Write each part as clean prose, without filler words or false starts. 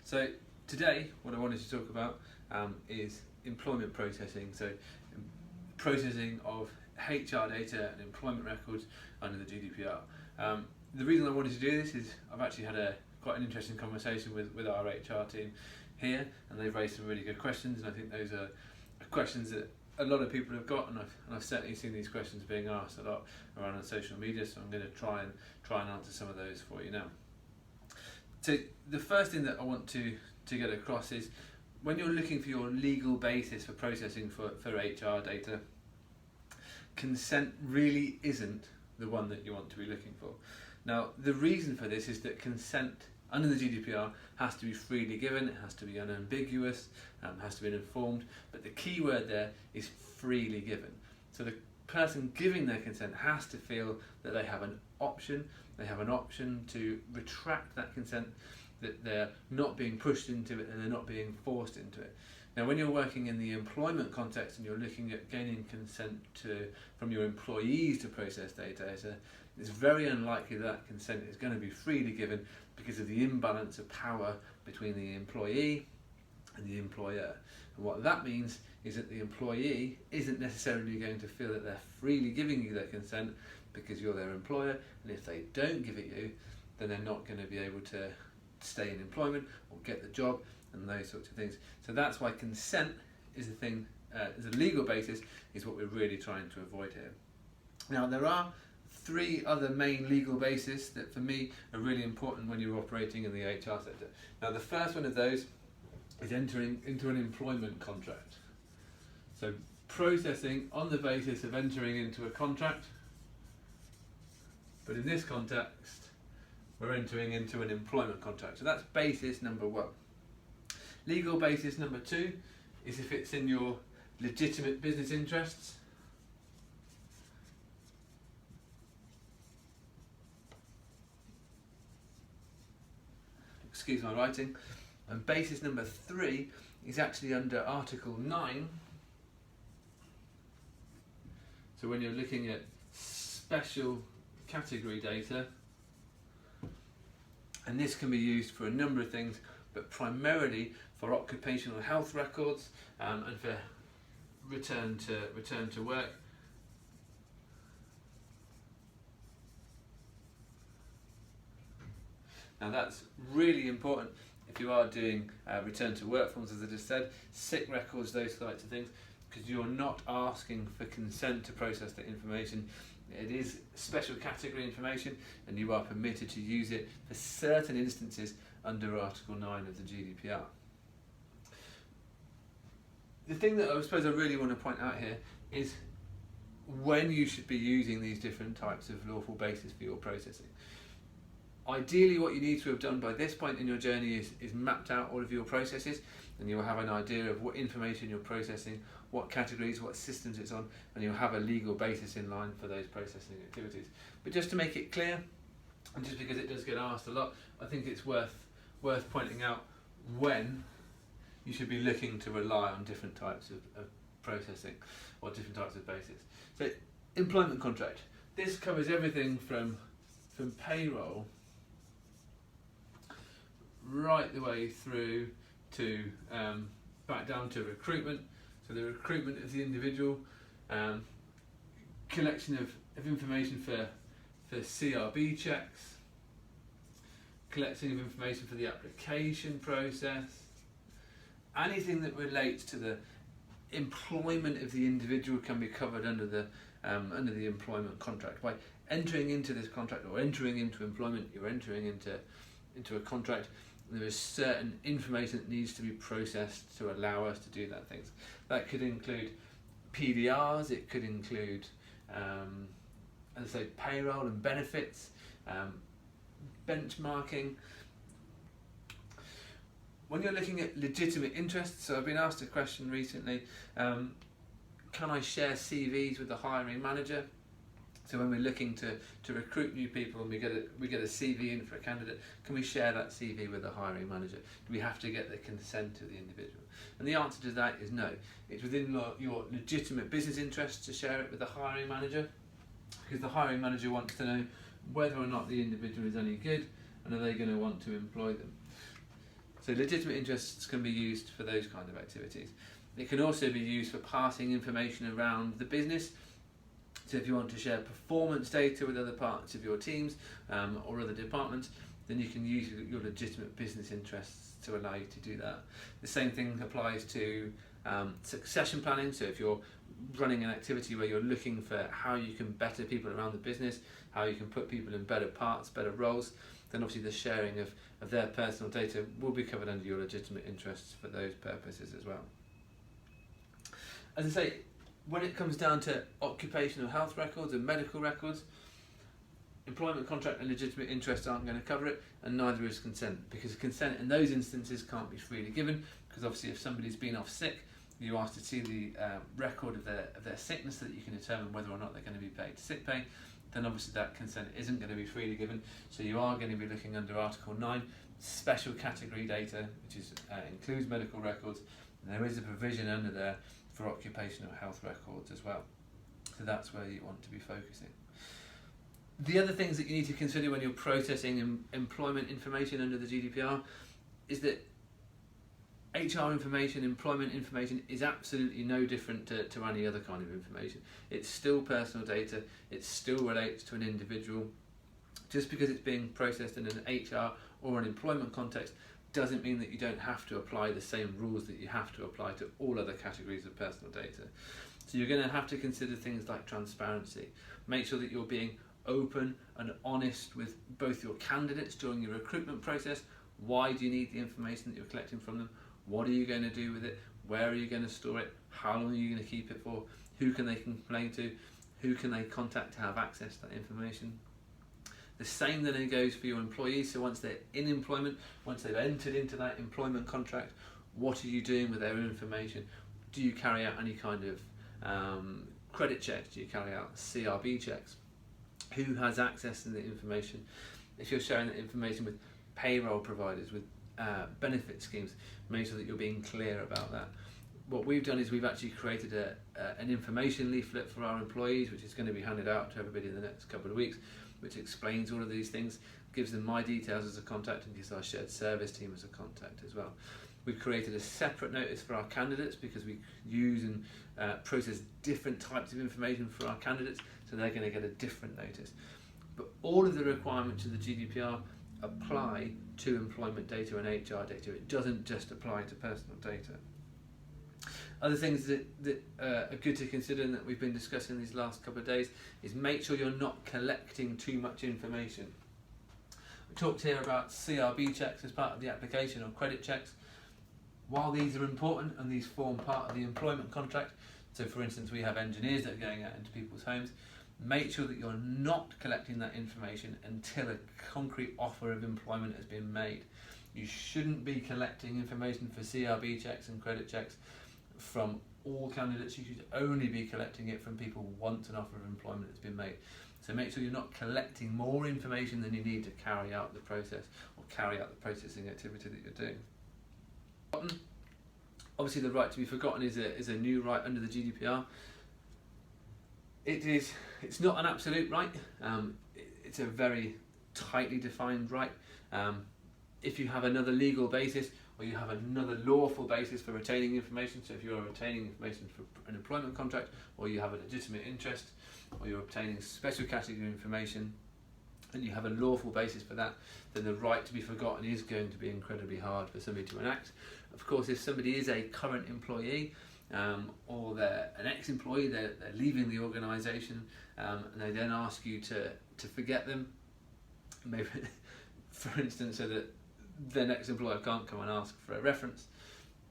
So today what I wanted to talk about is employment processing, so processing of HR data and employment records under the GDPR. The reason I wanted to do this is I've actually had quite an interesting conversation with our HR team here, and they've raised some really good questions, and I think those are questions that a lot of people have got, and I've certainly seen these questions being asked a lot around on social media, so I'm going to try and answer some of those for you now. So the first thing that I want to get across is when you're looking for your legal basis for processing for HR data, consent really isn't the one that you want to be looking for. Now, the reason for this is that consent under the GDPR has to be freely given, it has to be unambiguous, has to be informed, but the key word there is freely given. So the person giving their consent has to feel that they have an option to retract that consent, that they're not being pushed into it and they're not being forced into it. Now, when you're working in the employment context and you're looking at gaining consent from your employees to process data, it's very unlikely that consent is going to be freely given because of the imbalance of power between the employee and the employer. And what that means is that the employee isn't necessarily going to feel that they're freely giving you their consent because you're their employer, and if they don't give it you, then they're not going to be able to stay in employment or get the job and those sorts of things. So that's why consent is a thing, as a legal basis, is what we're really trying to avoid here. Now, there are three other main legal bases that for me are really important when you're operating in the HR sector. Now, the first one of those is entering into an employment contract. So processing on the basis of entering into a contract, but in this context we're entering into an employment contract. So that's basis number one. Legal basis number two is if it's in your legitimate business interests. Excuse my writing. And basis number three is actually under Article 9. So when you're looking at special category data, and this can be used for a number of things, but primarily for occupational health records and for return to work. Now that's really important if you are doing return to work forms, as I just said, sick records, those types of things, because you're not asking for consent to process that information. It is special category information and you are permitted to use it for certain instances under Article 9 of the GDPR. The thing that I suppose I really want to point out here is when you should be using these different types of lawful basis for your processing. Ideally, what you need to have done by this point in your journey is mapped out all of your processes, and you'll have an idea of what information you're processing, what categories, what systems it's on, and you'll have a legal basis in line for those processing activities. But just to make it clear, and just because it does get asked a lot, I think it's worth pointing out when you should be looking to rely on different types of processing or different types of basis. So, employment contract. This covers everything from payroll right the way through to back down to recruitment. So the recruitment of the individual, collection of information for CRB checks, collecting of information for the application process, anything that relates to the employment of the individual can be covered under the employment contract. By entering into this contract or entering into employment, you're entering into a contract. There is certain information that needs to be processed to allow us to do that things. That could include PDRs, it could include, as I say, payroll and benefits, benchmarking. When you're looking at legitimate interests, so I've been asked a question recently, can I share CVs with the hiring manager? So when we're looking to recruit new people and we get a CV in for a candidate, can we share that CV with the hiring manager? Do we have to get the consent of the individual? And the answer to that is no. It's within your legitimate business interests to share it with the hiring manager, because the hiring manager wants to know whether or not the individual is any good and are they going to want to employ them. So legitimate interests can be used for those kind of activities. It can also be used for passing information around the business. So if you want to share performance data with other parts of your teams or other departments, then you can use your legitimate business interests to allow you to do that. The same thing applies to succession planning. So if you're running an activity where you're looking for how you can better people around the business, how you can put people in better parts, better roles, then obviously the sharing of their personal data will be covered under your legitimate interests for those purposes as well. As I say, when it comes down to occupational health records and medical records, employment contract and legitimate interests aren't going to cover it, and neither is consent, because consent in those instances can't be freely given, because obviously if somebody's been off sick, you ask to see the record of their sickness so that you can determine whether or not they're going to be paid sick pay, then obviously that consent isn't going to be freely given, so you are going to be looking under Article 9, special category data, which is includes medical records, and there is a provision under there for occupational health records as well. So that's where you want to be focusing. The other things that you need to consider when you're processing employment information under the GDPR is that HR information, employment information is absolutely no different to any other kind of information. It's still personal data, it still relates to an individual. Just because it's being processed in an HR or an employment context doesn't mean that you don't have to apply the same rules that you have to apply to all other categories of personal data. So you're going to have to consider things like transparency. Make sure that you're being open and honest with both your candidates during your recruitment process. Why do you need the information that you're collecting from them? What are you going to do with it? Where are you going to store it? How long are you going to keep it for? Who can they complain to? Who can they contact to have access to that information? The same then goes for your employees. So once they're in employment, once they've entered into that employment contract, what are you doing with their information? Do you carry out any kind of credit checks? Do you carry out CRB checks? Who has access to the information? If you're sharing that information with payroll providers, with benefit schemes, make sure that you're being clear about that. What we've done is we've actually created an information leaflet for our employees, which is going to be handed out to everybody in the next couple of weeks, which explains all of these things, gives them my details as a contact, and gives our shared service team as a contact as well. We've created a separate notice for our candidates because we use and process different types of information for our candidates, so they're going to get a different notice. But all of the requirements of the GDPR apply to employment data and HR data. It doesn't just apply to personal data. Other things that are good to consider and that we've been discussing these last couple of days is make sure you're not collecting too much information. We talked here about CRB checks as part of the application or credit checks. While these are important and these form part of the employment contract, so for instance we have engineers that are going out into people's homes, make sure that you're not collecting that information until a concrete offer of employment has been made. You shouldn't be collecting information for CRB checks and credit checks from all candidates. You should only be collecting it from people once an offer of employment has been made. So make sure you're not collecting more information than you need to carry out the process or carry out the processing activity that you're doing. Obviously the right to be forgotten is a new right under the GDPR. It's not an absolute right, it's a very tightly defined right. If you have another legal basis or you have another lawful basis for retaining information, so if you're retaining information for an employment contract, or you have a legitimate interest, or you're obtaining special category information and you have a lawful basis for that, then the right to be forgotten is going to be incredibly hard for somebody to enact. Of course, if somebody is a current employee or they're an ex-employee, they're leaving the organisation, and they then ask you to forget them, maybe for instance, so that their next employer can't come and ask for a reference,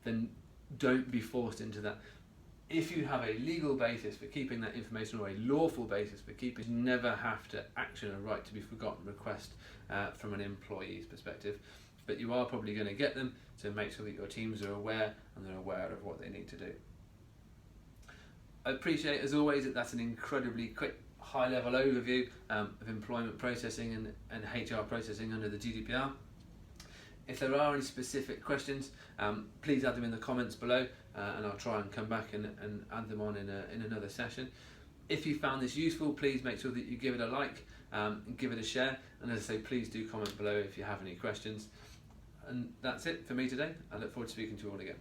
then don't be forced into that. If you have a legal basis for keeping that information or a lawful basis for keeping, you never have to action a right to be forgotten request from an employee's perspective, but you are probably going to get them, so make sure that your teams are aware and they're aware of what they need to do. I appreciate, as always, that that's an incredibly quick, high-level overview of employment processing and HR processing under the GDPR. If there are any specific questions, please add them in the comments below, and I'll try and come back and add them on in another session. If you found this useful, please make sure that you give it a like and give it a share, and as I say, please do comment below if you have any questions. And that's it for me today. I look forward to speaking to you all again.